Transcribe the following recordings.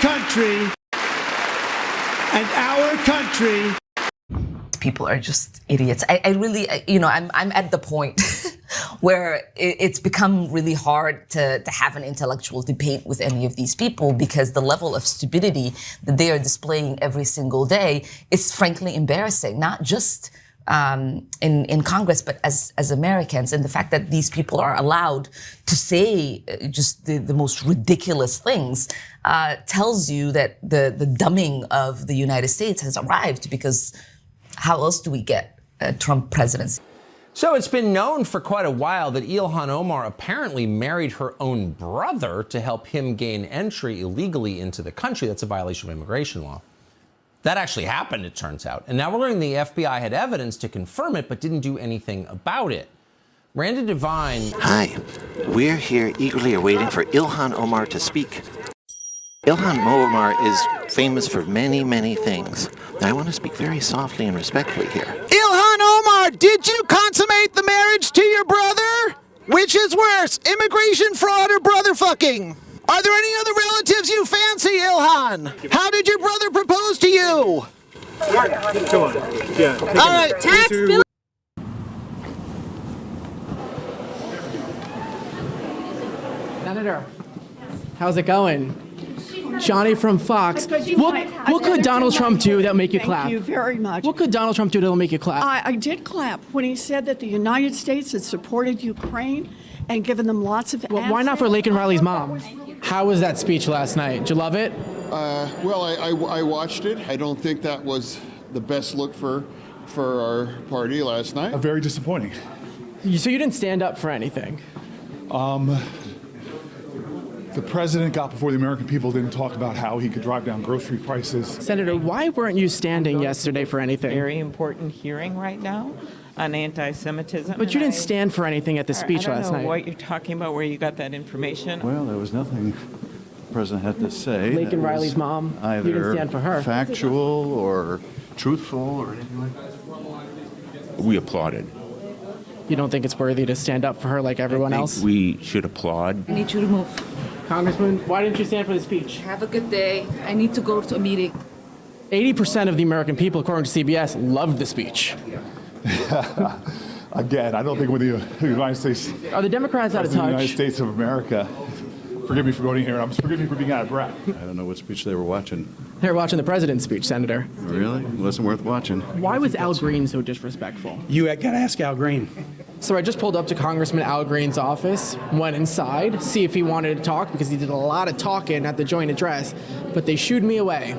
country and our country. People are just idiots. I really, you know, I'm at the point where it's become really hard to have an intellectual debate with any of these people, because the level of stupidity that they are displaying every single day is frankly embarrassing, not just in Congress, but as Americans. And the fact that these people are allowed to say just the most ridiculous things tells you that the dumbing of the United States has arrived, because how else do we get a Trump presidency? So it's been known for quite a while that Ilhan Omar apparently married her own brother to help him gain entry illegally into the country. That's a violation of immigration law. That actually happened, it turns out. And now we're learning the FBI had evidence to confirm it, but didn't do anything about it. Randy Devine. Hi, we're here eagerly awaiting for Ilhan Omar to speak. Ilhan Omar is famous for many, many things. I want to speak very softly and respectfully here. Ilhan Omar, did you consummate the marriage to your brother? Which is worse, immigration fraud or brother fucking? Are there any other relatives you fancy, Ilhan? How did your brother propose to you? Come on. Yeah. All right. Tax bill. Senator, how's it going? Johnny from Fox. What could Donald Trump do that'll make you clap? Thank you very much. What could Donald Trump do that'll make you clap? I did clap when he said that the United States had supported Ukraine and given them lots of Well, why not for Laken Riley's mom? How was that speech last night? Did you love it? Well, I watched it. I don't think that was the best look for our party last night. Very disappointing. So you didn't stand up for anything? The president got before the American people, didn't talk about how he could drive down grocery prices. Senator, why weren't you standing yesterday for anything? Very important hearing right now on anti-Semitism. But you didn't stand for anything at the speech last night. I don't know what you're talking about, where you got that information. Well, there was nothing the president had to say. Laken Riley's mom, you didn't stand for her. Factual or truthful or anything like that. We applauded. You don't think it's worthy to stand up for her like everyone else? We should applaud. I need you to move. Congressman, why didn't you stand for the speech? Have a good day. I need to go to a meeting. 80% of the American people, according to CBS, loved the speech. Again, I don't think with the United States... Are the Democrats out of touch? The United States of America. Forgive me for going here. Forgive me for being out of breath. I don't know what speech they were watching. They were watching the president's speech, Senator. Really? It wasn't worth watching. Why was Al Green so disrespectful? You got to ask Al Green. So I just pulled up to Congressman Al Green's office, went inside, see if he wanted to talk, because he did a lot of talking at the joint address, but they shooed me away.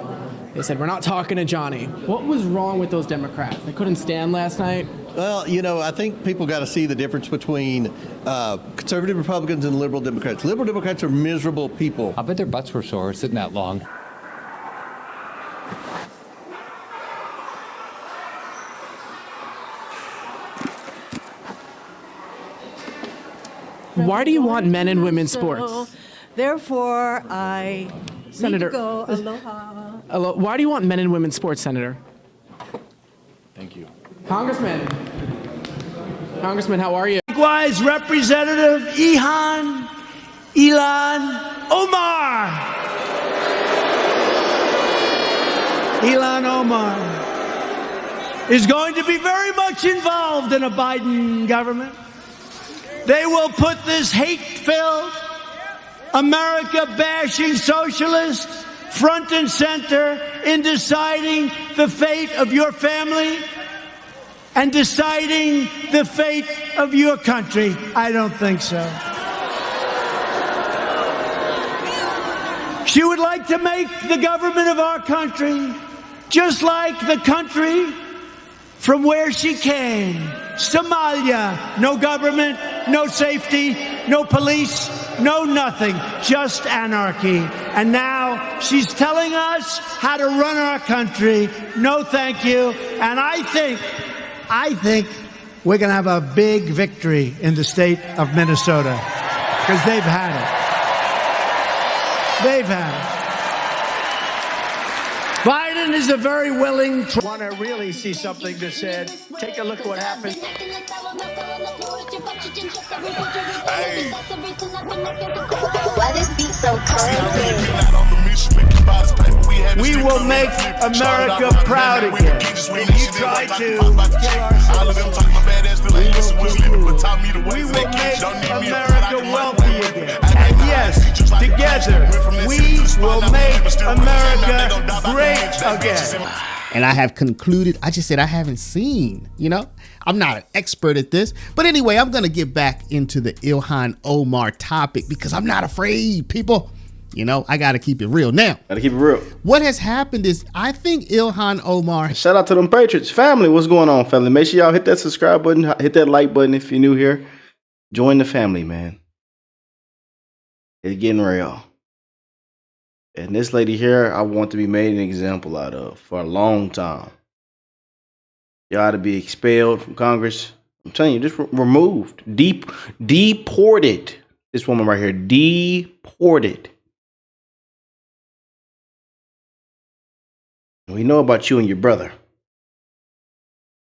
They said, we're not talking to Johnny. What was wrong with those Democrats? They couldn't stand last night? Well, you know, I think people got to see the difference between conservative Republicans and liberal Democrats. Liberal Democrats are miserable people. I bet their butts were sore sitting that long. Why do you want men and women's sports? Therefore, I Senator, need to go. Aloha. Why do you want men and women's sports, Senator? Thank you. Congressman, how are you? Likewise, Representative Ilhan Omar. Ilhan Omar is going to be very much involved in a Biden government. They will put this hate-filled, America-bashing socialist front and center in deciding the fate of your family and deciding the fate of your country. I don't think so. She would like to make the government of our country just like the country from where she came, Somalia. No government, no safety, no police, no nothing, just anarchy. And now she's telling us how to run our country. No, thank you. And I think we're going to have a big victory in the state of Minnesota, because they've had it. They've had it. Biden is a very willing... Want to really see something that said, take a look at what happened. Hey. Why this beat so cold? make America proud again. If you try to kill our citizens, we will make America wealthy again. And yes, together, we will make America great again. And I have concluded, I just said I haven't seen, I'm not an expert at this. But anyway, I'm going to get back into the Ilhan Omar topic because I'm not afraid, people. I got to keep it real. Now, gotta keep it real. What has happened is I think Ilhan Omar. Shout out to them Patriots. Family, what's going on, family? Make sure y'all hit that subscribe button, hit that like button if you're new here. Join the family, man. It's getting real. And this lady here, I want to be made an example out of for a long time. You ought to be expelled from Congress. I'm telling you, just removed, deported. This woman right here, deported. We know about you and your brother.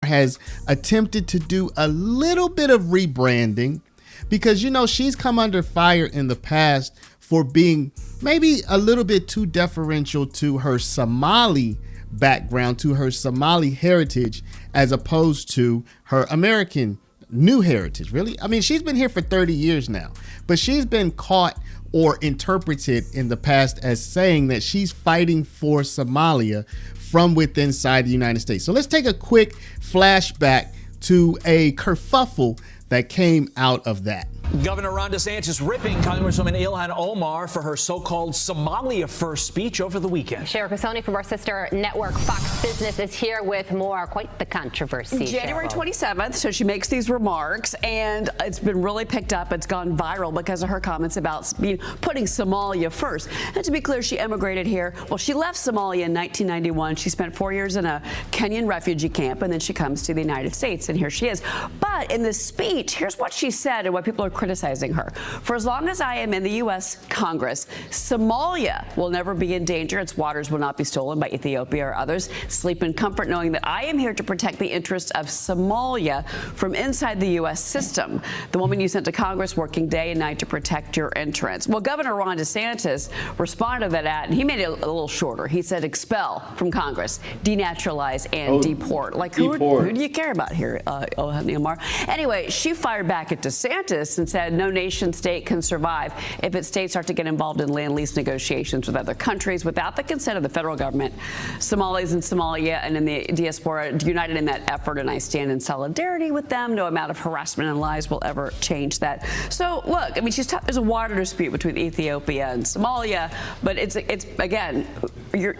Has attempted to do a little bit of rebranding because, she's come under fire in the past for being maybe a little bit too deferential to her Somali background, to her Somali heritage, as opposed to her American new heritage. Really? I mean, she's been here for 30 years now, but she's been caught or interpreted in the past as saying that she's fighting for Somalia from within inside the United States. So let's take a quick flashback to a kerfuffle that came out of that. Governor Ron DeSantis ripping Congresswoman Ilhan Omar for her so-called Somalia first speech over the weekend. Shara Kasoni from our sister network Fox Business is here with more. Quite the controversy. January 27th, so she makes these remarks, and it's been really picked up. It's gone viral because of her comments about putting Somalia first. And to be clear, she emigrated here. Well, she left Somalia in 1991. She spent 4 years in a Kenyan refugee camp, and then she comes to the United States, and here she is. But in this speech, here's what she said and what people are criticizing her. For as long as I am in the U.S. Congress, Somalia will never be in danger. Its waters will not be stolen by Ethiopia or others. Sleep in comfort knowing that I am here to protect the interests of Somalia from inside the U.S. system. The woman you sent to Congress working day and night to protect your interests. Well, Governor Ron DeSantis responded to that ad, and he made it a little shorter. He said expel from Congress, denaturalize, and deport. Like, who do you care about here, Ilhan Omar? Anyway, she fired back at DeSantis and said no nation state can survive if its states start to get involved in land lease negotiations with other countries without the consent of the federal government. Somalis in Somalia and in the diaspora united in that effort, and I stand in solidarity with them. No amount of harassment and lies will ever change that. So look, I mean, there's a water dispute between Ethiopia and Somalia, but it's again, you're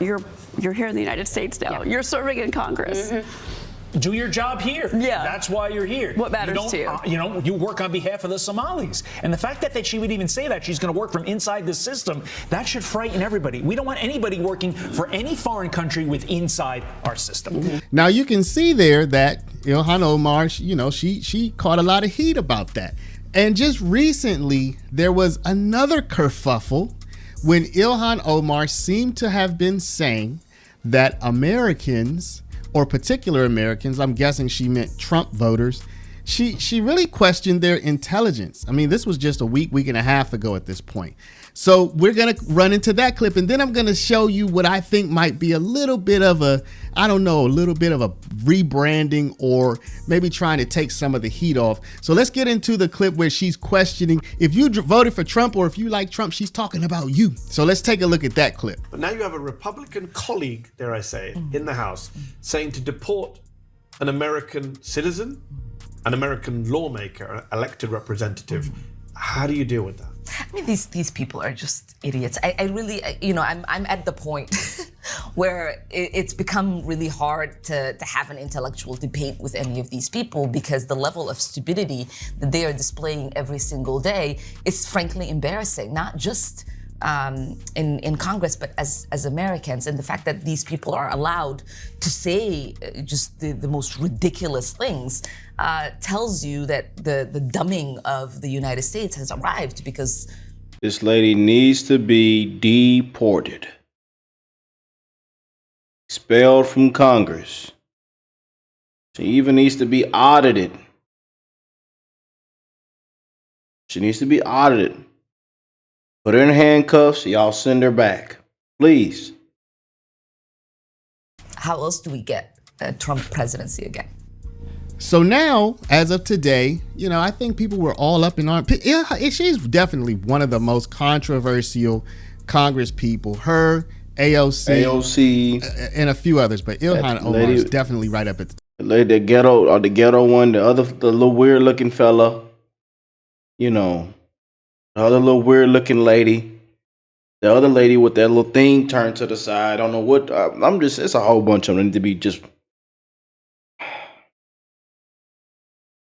here in the United States now. Yeah. You're serving in Congress. Mm-hmm. Do your job here. Yeah. That's why you're here. What matters to you? You work on behalf of the Somalis. And the fact that she would even say that she's going to work from inside the system, that should frighten everybody. We don't want anybody working for any foreign country with inside our system. Mm-hmm. Now you can see there that Ilhan Omar, she caught a lot of heat about that. And just recently, there was another kerfuffle when Ilhan Omar seemed to have been saying that Americans, or particular Americans, I'm guessing she meant Trump voters, she really questioned their intelligence. I mean, this was just a week and a half ago at this point. So we're going to run into that clip, and then I'm going to show you what I think might be a little bit of a rebranding, or maybe trying to take some of the heat off. So let's get into the clip where she's questioning if you voted for Trump or if you like Trump. She's talking about you. So let's take a look at that clip. But now you have a Republican colleague, dare I say, in the House saying to deport an American citizen, an American lawmaker, an elected representative. How do you deal with that? I mean, these people are just idiots. I really, I'm at the point where it's become really hard to have an intellectual debate with any of these people, because the level of stupidity that they are displaying every single day is frankly embarrassing, not just in Congress, but as Americans. And the fact that these people are allowed to say just the most ridiculous things tells you that the dumbing of the United States has arrived, because this lady needs to be deported, expelled from Congress. She even needs to be audited. She needs to be audited. Put her in handcuffs. Y'all send her back, please. how else do we get a Trump presidency again? So now, as of today, you know, I think people were all up in arms. She's definitely one of the most controversial Congress people. Her, AOC, and a few others, but Ilhan Omar is definitely right up at the top. The ghetto one, the little weird looking fella, you know, the other little weird looking lady, the other lady with that little thing turned to the side. I don't know what. It's a whole bunch of them need to be just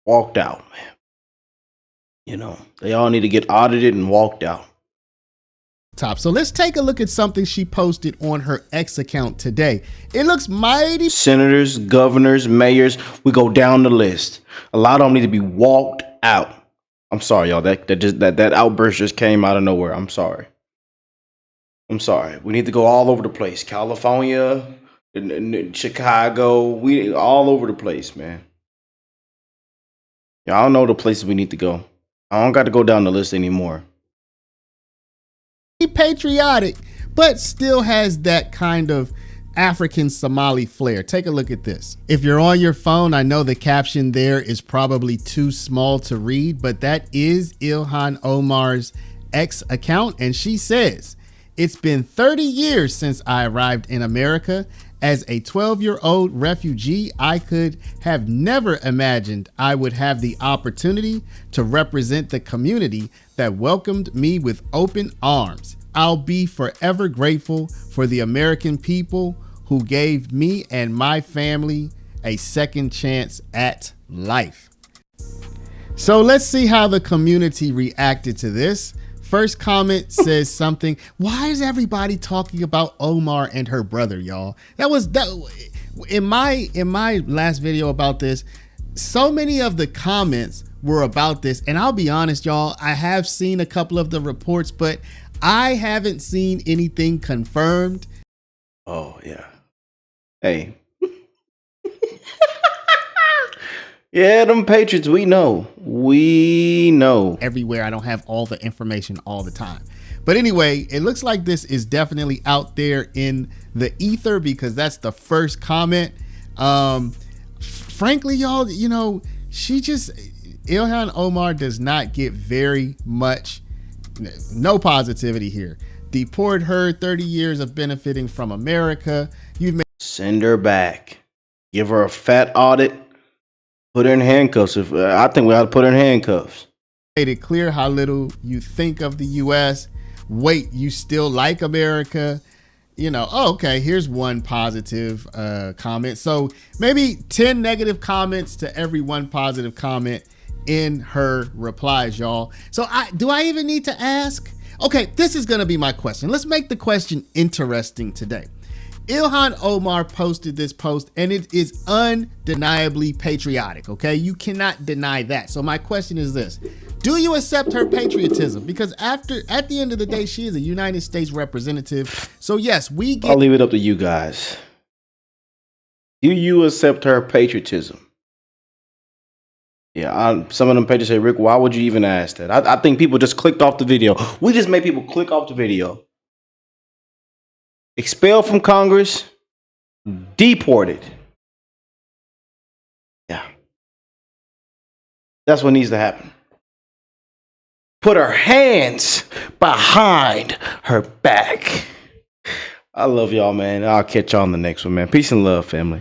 walked out, man. You know, they all need to get audited and walked out. Top. So let's take a look at something she posted on her X account today. It looks mighty. Senators, governors, mayors, we go down the list. A lot of them need to be walked out. I'm sorry, y'all. That outburst just came out of nowhere. I'm sorry. We need to go all over the place. California, Chicago, we all over the place, man. Y'all know the places we need to go. I don't got to go down the list anymore. Patriotic, but still has that kind of African Somali flair. Take a look at this. If you're on your phone, I know the caption there is probably too small to read, but that is Ilhan Omar's X account, and she says, "It's been 30 years since I arrived in America. As a 12-year-old refugee, I could have never imagined I would have the opportunity to represent the community that welcomed me with open arms. I'll be forever grateful for the American people who gave me and my family a second chance at life." So let's see how the community reacted to this. First comment says something. Why is everybody talking about Omar and her brother, y'all? That in my last video about this. So many of the comments were about this, and I'll be honest, y'all, I have seen a couple of the reports, but I haven't seen anything confirmed. Oh yeah. Hey. Yeah, them Patriots, we know. Everywhere, I don't have all the information all the time. But anyway, it looks like this is definitely out there in the ether because that's the first comment. Frankly, y'all, you know, Ilhan Omar does not get very much, no positivity here. Deport her, 30 years of benefiting from America. Send her back. Give her a fat audit. Put her in handcuffs. I think we ought to put her in handcuffs. Made it clear how little you think of the U.S. Wait, you still like America? You know, oh, okay, here's one positive comment. So maybe 10 negative comments to every one positive comment in her replies, y'all. So do I even need to ask? Okay, this is going to be my question. Let's make the question interesting today. Ilhan Omar posted this post, and it is undeniably patriotic, okay? You cannot deny that. So my question is this. Do you accept her patriotism? Because at the end of the day, she is a United States representative. So yes, I'll leave it up to you guys. Do you accept her patriotism? Yeah, some of them pages say, Rick, why would you even ask that? I think people just clicked off the video. We just made people click off the video. Expelled from Congress, deported. Yeah. That's what needs to happen. Put her hands behind her back. I love y'all, man. I'll catch y'all on the next one, man. Peace and love, family.